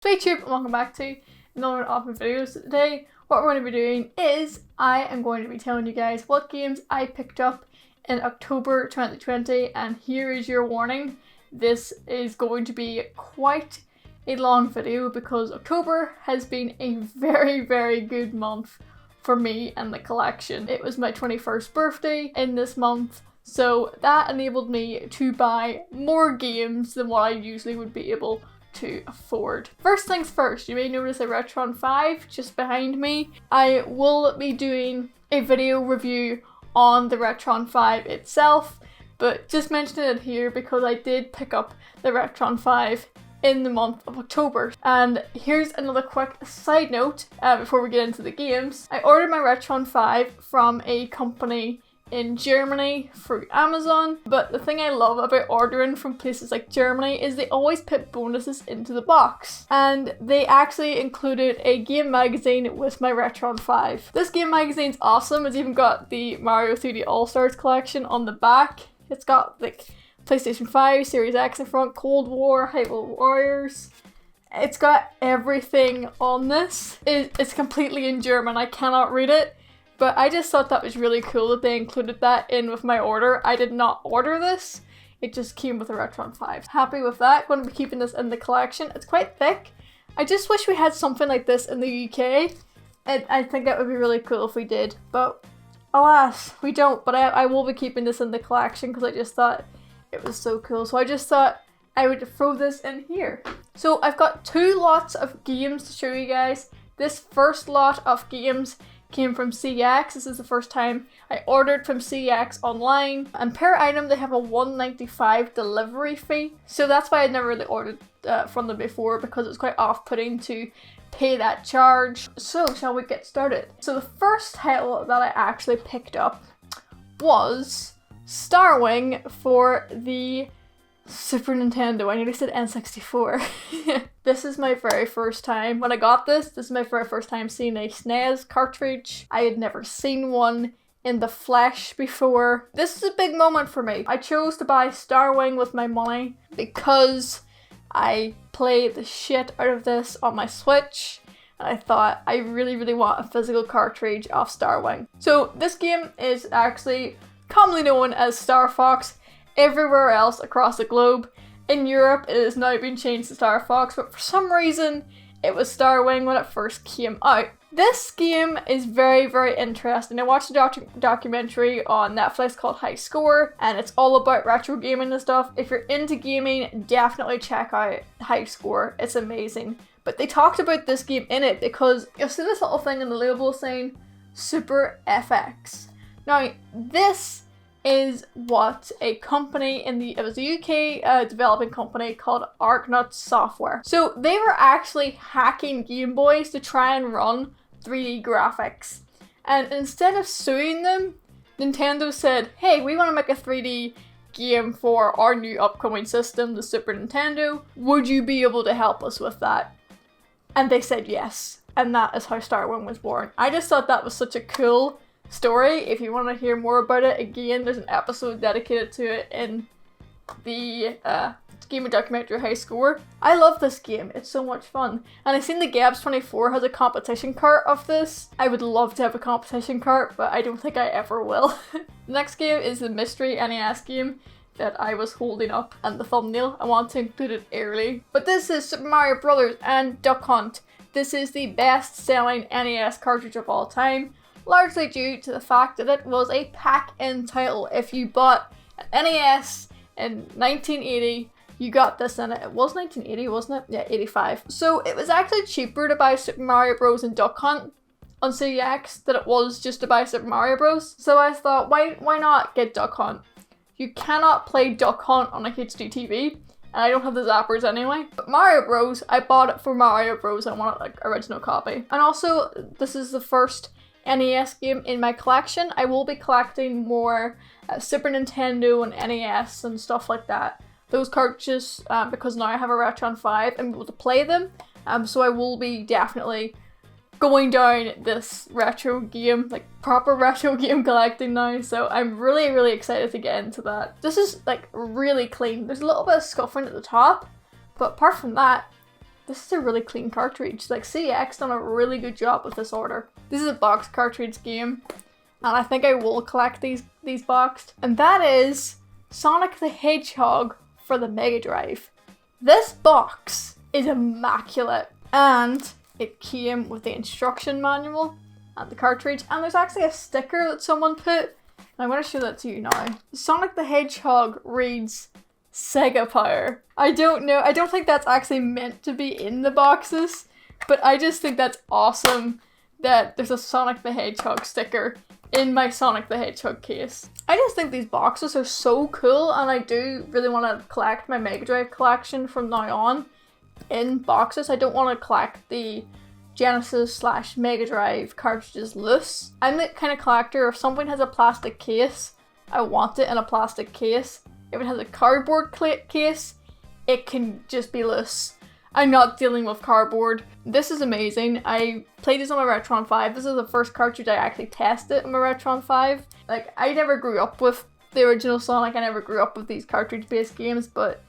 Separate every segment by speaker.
Speaker 1: Hey YouTube, and welcome back to another of my videos. Today, what we're going to be doing is I am going to be telling you guys what games I picked up in October 2020, and here is your warning. This is going to be quite a long video because October has been a very good month for me and the collection. It was my 21st birthday in this month, so that enabled me to buy more games than what I usually would be able to afford. First things first, you may notice a Retron 5 just behind me. I will be doing a video review on the Retron 5 itself, but just mentioning it here because I did pick up the Retron 5 in the month of October. And here's another quick side note before we get into the games. I ordered my Retron 5 from a company in Germany through Amazon, but the thing I love about ordering from places like Germany is they always put bonuses into the box, and they actually included a game magazine with my Retron 5. This game magazine's awesome. It's even got the Mario 3D All-Stars collection on the back. It's got like PlayStation 5, Series X in front, Cold War, Hyrule Warriors. It's got everything on this. It's completely in German. I cannot read it. But I just thought that was really cool that they included that in with my order. I did not order this. It just came with a Retron 5. Happy with that. Going to be keeping this in the collection. It's quite thick. I just wish we had something like this in the UK. And I think that would be really cool if we did. But alas, we don't. But I will be keeping this in the collection because I just thought it was so cool. So I just thought I would throw this in here. So I've got two lots of games to show you guys. This first lot of games came from CEX. This is the first time I ordered from CEX online, and per item they have a $1.95 delivery fee, so that's why I'd never really ordered from them before, because it was quite off-putting to pay that charge. So shall we get started? So the first title that I actually picked up was Starwing for the Super Nintendo. I nearly said N64. This is my very first time. When I got this is my very first time seeing a SNES cartridge. I had never seen one in the flesh before. This is a big moment for me. I chose to buy Starwing with my money because I play the shit out of this on my Switch. And I thought I really want a physical cartridge of Starwing. So this game is actually commonly known as Star Fox everywhere else across the globe. In Europe, it has now been changed to Star Fox, but for some reason, it was Starwing when it first came out. This game is very interesting. I watched a documentary on Netflix called High Score, and it's all about retro gaming and stuff. If you're into gaming, definitely check out High Score. It's amazing. But they talked about this game in it because you'll see this little thing in the label saying Super FX. Now, this is what a company it was a UK developing company called Arknut Software. So they were actually hacking Game Boys to try and run 3D graphics. And instead of suing them, Nintendo said, hey, we want to make a 3D game for our new upcoming system, the Super Nintendo. Would you be able to help us with that? And they said yes. And that is how Starwing was born. I just thought that was such a cool story. If you want to hear more about it, again, there's an episode dedicated to it in the gaming documentary High Score. I love this game. It's so much fun. And I've seen the Gabs24 has a competition cart of this. I would love to have a competition cart, but I don't think I ever will. The next game is the mystery NES game that I was holding up and the thumbnail. I want to include it early. But this is Super Mario Brothers and Duck Hunt. This is the best-selling NES cartridge of all time, largely due to the fact that it was a pack-in title. If you bought an NES in 1980, you got this in it. It was 1980, wasn't it? Yeah, 85. So it was actually cheaper to buy Super Mario Bros. And Duck Hunt on CEX than it was just to buy Super Mario Bros. So I thought, why not get Duck Hunt? You cannot play Duck Hunt on a HD TV, and I don't have the zappers anyway. But Mario Bros, I bought it for Mario Bros. I wanted like original copy. And also, this is the first NES game in my collection. I will be collecting more Super Nintendo and NES and stuff like that. Those cartridges, because now I have a Retron 5 and be able to play them. So I will be definitely going down this retro game, like proper retro game collecting now. So I'm really excited to get into that. This is like really clean. There's a little bit of scuffing at the top, but apart from that, this is a really clean cartridge. Like, CEX done a really good job with this order. This is a box cartridge game, and I think I will collect these boxed. And that is Sonic the Hedgehog for the Mega-Drive. This box is immaculate, and it came with the instruction manual and the cartridge, and there's actually a sticker that someone put. I'm going to show that to you now. Sonic the Hedgehog reads Sega Power. I don't know, I don't think that's actually meant to be in the boxes, but I just think that's awesome that there's a Sonic the Hedgehog sticker in my Sonic the Hedgehog case. I just think these boxes are so cool, and I do really want to collect my Mega Drive collection from now on in boxes. I don't want to collect the Genesis / Mega Drive cartridges loose. I'm the kind of collector, if something has a plastic case, I want it in a plastic case. If it has a cardboard case, it can just be loose. I'm not dealing with cardboard. This is amazing. I played this on my Retron 5. This is the first cartridge I actually tested on my Retron 5. Like, I never grew up with the original Sonic. I never grew up with these cartridge-based games, but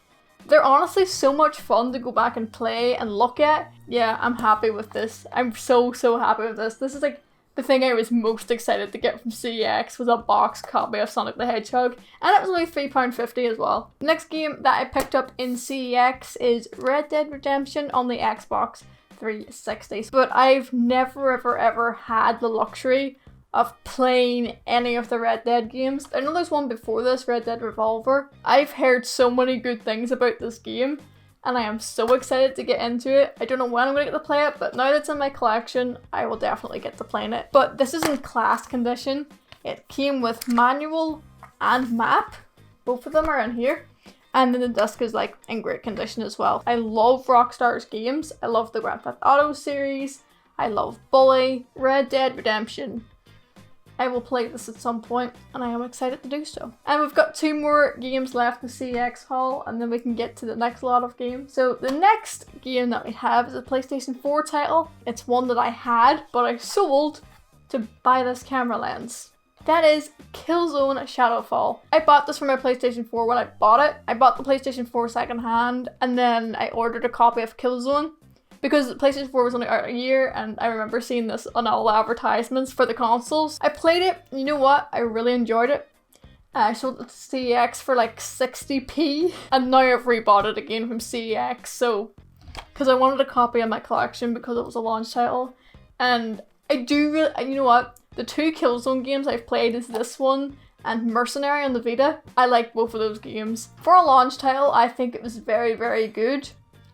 Speaker 1: they're honestly so much fun to go back and play and look at. Yeah, I'm happy with this. I'm so happy with this. This is like the thing I was most excited to get from CEX, was a box copy of Sonic the Hedgehog, and it was only £3.50 as well. The next game that I picked up in CEX is Red Dead Redemption on the Xbox 360. But I've never ever had the luxury of playing any of the Red Dead games. I know there's one before this, Red Dead Revolver. I've heard so many good things about this game, and I am so excited to get into it. I don't know when I'm going to get to play it, but now that it's in my collection, I will definitely get to playing it. But this is in class condition. It came with manual and map. Both of them are in here. And then the disc is like in great condition as well. I love Rockstar's games. I love the Grand Theft Auto series. I love Bully, Red Dead Redemption. I will play this at some point, and I am excited to do so. And we've got 2 more games left in the CEX haul, and then we can get to the next lot of games. So the next game that we have is a PlayStation 4 title. It's one that I had, but I sold to buy this camera lens. That is Killzone Shadowfall. I bought this for my PlayStation 4 when I bought it. I bought the PlayStation 4 secondhand, and then I ordered a copy of Killzone, because the PlayStation 4 was only out a year, and I remember seeing this on all the advertisements for the consoles. I played it, you know what, I really enjoyed it. I sold it to CEX for like 60p, and now I've rebought it again from CEX, so, because I wanted a copy in my collection because it was a launch title. And I do really, you know what, the 2 Killzone games I've played is this one and Mercenary on the Vita. I like both of those games. For a launch title, I think it was very good.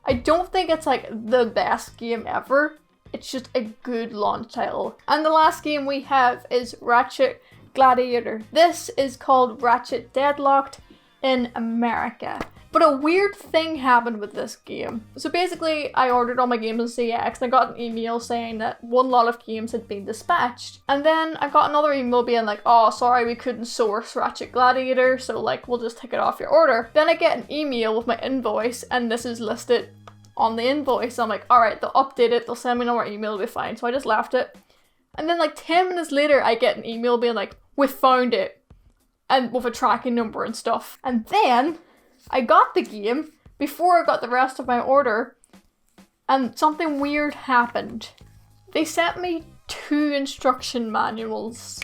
Speaker 1: I don't think it's like the best game ever, it's just a good launch title. And the last game we have is Ratchet Gladiator. This is called Ratchet Deadlocked in America. But a weird thing happened with this game. So basically, I ordered all my games on CEX and I got an email saying that one lot of games had been dispatched. And then I got another email being like, oh, sorry, we couldn't source Ratchet Gladiator, so like, we'll just take it off your order. Then I get an email with my invoice, and this is listed on the invoice. I'm like, alright, they'll update it, they'll send me another email, it'll be fine. So I just left it. And then like 10 minutes later, I get an email being like, we found it. And with a tracking number and stuff. And then I got the game before I got the rest of my order, and something weird happened. They sent me 2 instruction manuals.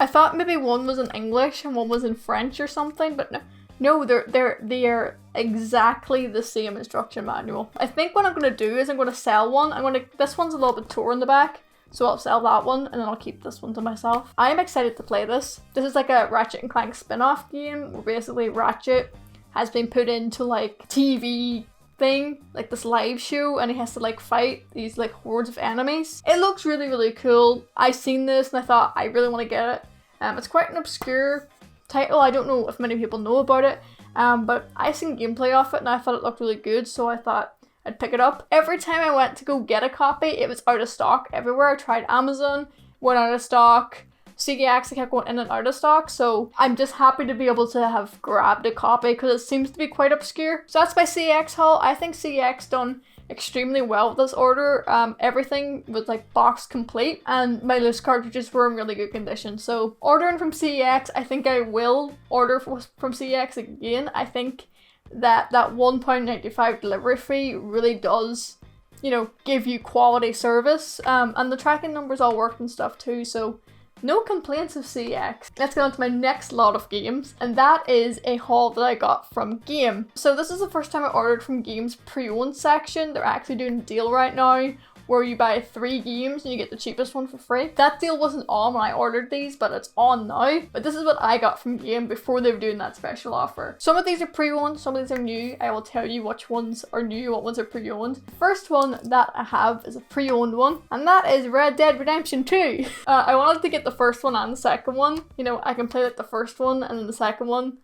Speaker 1: I thought maybe one was in English and one was in French or something, but no, they're exactly the same instruction manual. I think what I'm gonna do is I'm gonna sell one. This one's a little bit torn in the back, so I'll sell that one and then I'll keep this one to myself. I am excited to play this. This is like a Ratchet and Clank spin-off game where basically Ratchet has been put into like TV thing, like this live show, and he has to like fight these like hordes of enemies. It looks really cool. I seen this and I thought I really want to get it. It's quite an obscure title. I don't know if many people know about it, but I seen gameplay of it and I thought it looked really good, so I thought I'd pick it up. Every time I went to go get a copy, it was out of stock everywhere. I tried Amazon, went out of stock. CEX kept going in and out of stock, so I'm just happy to be able to have grabbed a copy because it seems to be quite obscure. So that's my CEX haul. I think CEX done extremely well with this order. Everything was like box complete and my loose cartridges were in really good condition. So ordering from CEX, I think I will order from CEX again. I think that £1.95 delivery fee really does, you know, give you quality service. And the tracking numbers all worked and stuff too, so no complaints of CEX. Let's get on to my next lot of games, and that is a haul that I got from Game. So this is the first time I ordered from Game's pre-owned section. They're actually doing a deal right now where you buy 3 games and you get the cheapest one for free. That deal wasn't on when I ordered these, but it's on now. But this is what I got from Game before they were doing that special offer. Some of these are pre-owned, some of these are new. I will tell you which ones are new, what ones are pre-owned. The first one that I have is a pre-owned one, and that is Red Dead Redemption 2. I wanted to get the first one and the second one. You know, I can play like the first one and then the second one.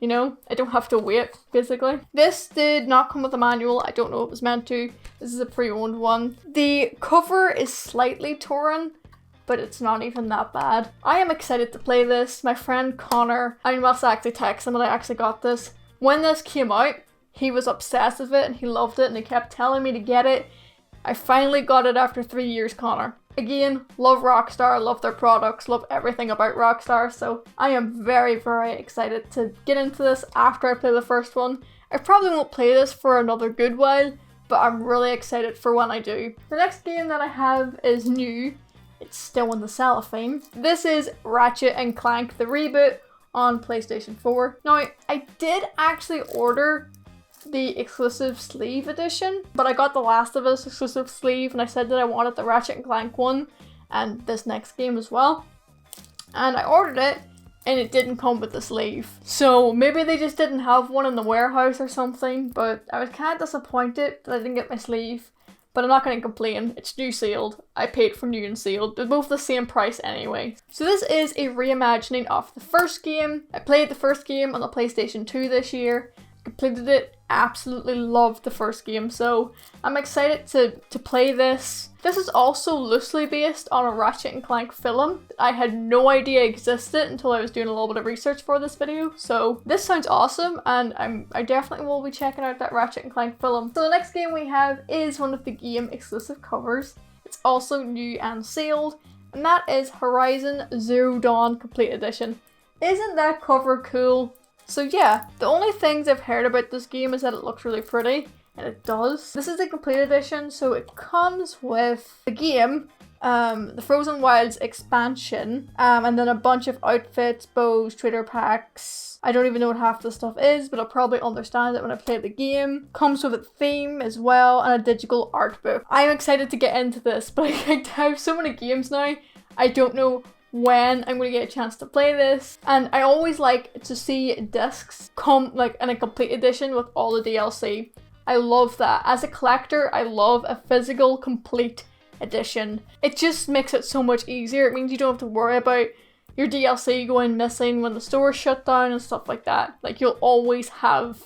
Speaker 1: You know, I don't have to wait, basically. This did not come with a manual. I don't know if it was meant to. This is a pre-owned one. The cover is slightly torn, but it's not even that bad. I am excited to play this. My friend Connor, I must actually text him that I actually got this. When this came out, he was obsessed with it and he loved it and he kept telling me to get it. I finally got it after 3 years, Connor. Again, love Rockstar, love their products, love everything about Rockstar, so I am very, very excited to get into this after I play the first one. I probably won't play this for another good while, but I'm really excited for when I do. The next game that I have is new. It's still in the cellophane. This is Ratchet and Clank, the reboot on PlayStation 4. Now, I did actually order the exclusive sleeve edition, but I got the Last of Us exclusive sleeve and I said that I wanted the Ratchet and Clank one and this next game as well, and I ordered it and it didn't come with the sleeve, so maybe they just didn't have one in the warehouse or something, but I was kind of disappointed that I didn't get my sleeve. But I'm not going to complain, it's new sealed. I paid for new and sealed. They're both the same price anyway. So this is a reimagining of the first game. I played the first game on the PlayStation 2 this year. Completed it, absolutely loved the first game, so I'm excited to play this. This is also loosely based on a Ratchet and Clank film that I had no idea existed until I was doing a little bit of research for this video, so this sounds awesome and I definitely will be checking out that Ratchet and Clank film. So the next game we have is one of the Game exclusive covers. It's also new and sealed, and that is Horizon Zero Dawn Complete Edition. Isn't that cover cool? So yeah, the only things I've heard about this game is that it looks really pretty, and it does. This is the complete edition, so it comes with the game, the Frozen Wilds expansion, and then a bunch of outfits, bows, trader packs. I don't even know what half the stuff is, but I'll probably understand it when I play the game. Comes with a theme as well, and a digital art book. I'm excited to get into this, but I have so many games now, I don't know when I'm going to get a chance to play this, and I always like to see discs come like in a complete edition with all the DLC. I love that. As a collector, I love a physical complete edition. It just makes it so much easier. It means you don't have to worry about your DLC going missing when the store shut down and stuff like that. Like, you'll always have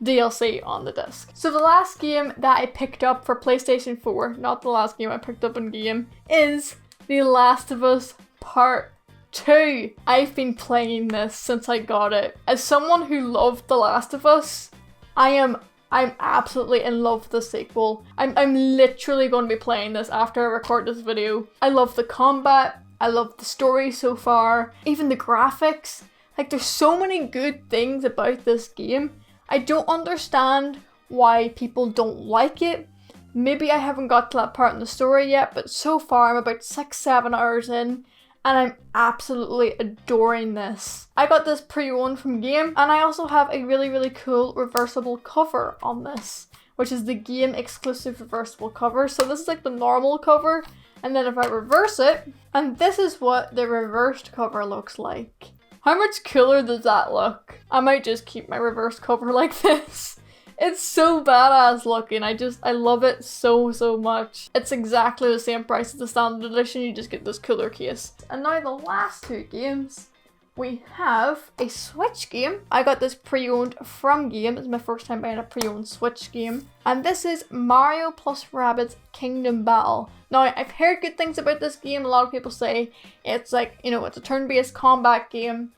Speaker 1: DLC on the disc. So the last game that I picked up for PlayStation 4, not the last game I picked up in Game, is The Last of Us Part 2. I've been playing this since I got it. As someone who loved The Last of Us, I'm absolutely in love with the sequel. I'm literally going to be playing this after I record this video. I love the combat, I love the story so far, even the graphics. Like, there's so many good things about this game. I don't understand why people don't like it. Maybe I haven't got to that part in the story yet, but so far I'm about 6-7 hours in, and I'm absolutely adoring this. I got this pre-owned from Game, and I also have a really, really cool reversible cover on this, which is the Game exclusive reversible cover. So this is like the normal cover, and then if I reverse it, and this is what the reversed cover looks like. How much cooler does that look? I might just keep my reverse cover like this. It's so badass looking. I love it so, so much. It's exactly the same price as the standard edition, you just get this cooler case. And now the last two games, we have a Switch game. I got this pre-owned from Game. It's my first time buying a pre-owned Switch game. And this is Mario plus Rabbids Kingdom Battle. Now, I've heard good things about this game. A lot of people say it's like, you know, it's a turn-based combat game.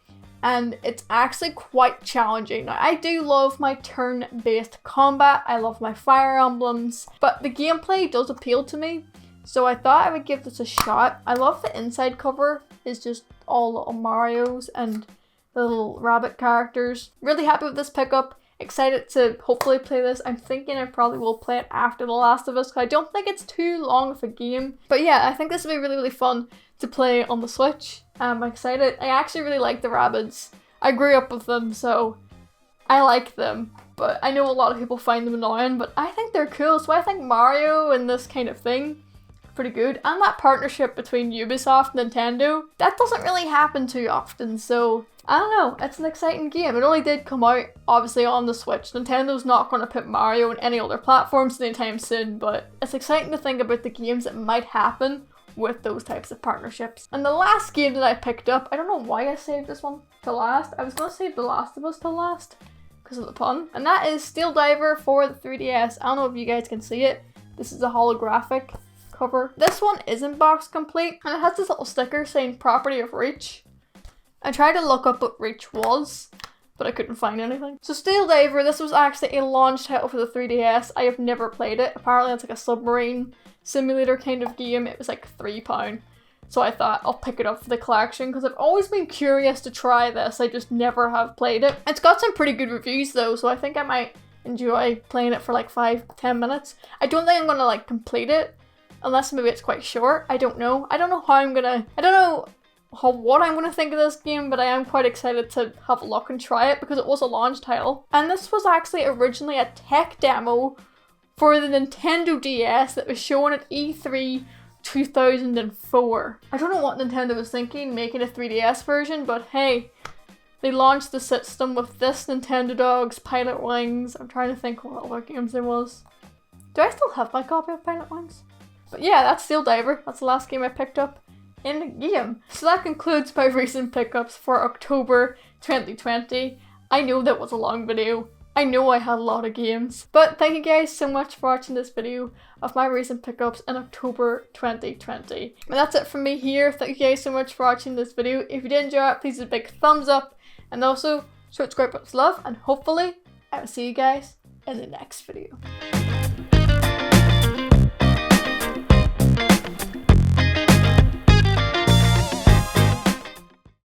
Speaker 1: And it's actually quite challenging. Now, I do love my turn-based combat, I love my Fire Emblems, but the gameplay does appeal to me, so I thought I would give this a shot. I love the inside cover, it's just all little Marios and the little rabbit characters. Really happy with this pickup. Excited to hopefully play this. I'm thinking I probably will play it after The Last of Us because I don't think it's too long of a game. But yeah, I think this will be really, really fun to play on the Switch. I'm excited. I actually really like the rabbits. I grew up with them, so I like them. But I know a lot of people find them annoying, but I think they're cool. So I think Mario and this kind of thing, pretty good. And that partnership between Ubisoft and Nintendo, that doesn't really happen too often. So I don't know, it's an exciting game. It only did come out, obviously, on the Switch. Nintendo's not going to put Mario on any other platforms anytime soon, but it's exciting to think about the games that might happen with those types of partnerships. And the last game that I picked up, I don't know why I saved this one to last. I was going to save The Last of Us to last because of the pun. And that is Steel Diver for the 3DS. I don't know if you guys can see it. This is a holographic cover. This one isn't box complete, and it has this little sticker saying property of Reach. I tried to look up what Reach was, but I couldn't find anything. So Steel Diver, this was actually a launch title for the 3DS. I have never played it. Apparently it's like a submarine simulator kind of game. It was like £3. So I thought I'll pick it up for the collection because I've always been curious to try this. I just never have played it. It's got some pretty good reviews though, so I think I might enjoy playing it for like 5-10 minutes. I don't think I'm gonna like complete it unless maybe it's quite short. I don't know. I don't know how I'm gonna, I don't know what I'm gonna think of this game, but I am quite excited to have a look and try it because it was a launch title. And this was actually originally a tech demo for the Nintendo DS that was shown at E3 2004. I don't know what Nintendo was thinking making a 3DS version, but hey, they launched the system with this, Nintendo Dogs, Pilot Wings. I'm trying to think what other games there was. Do I still have my copy of Pilot Wings? But yeah, that's Steel Diver. That's the last game I picked up in the game. So that concludes my recent pickups for October 2020. I know that was a long video. I know I had a lot of games. But thank you guys so much for watching this video of my recent pickups in October 2020. And that's it from me here. Thank you guys so much for watching this video. If you did enjoy it, please do a big thumbs up. And also, subscribe with love. And hopefully, I will see you guys in the next video.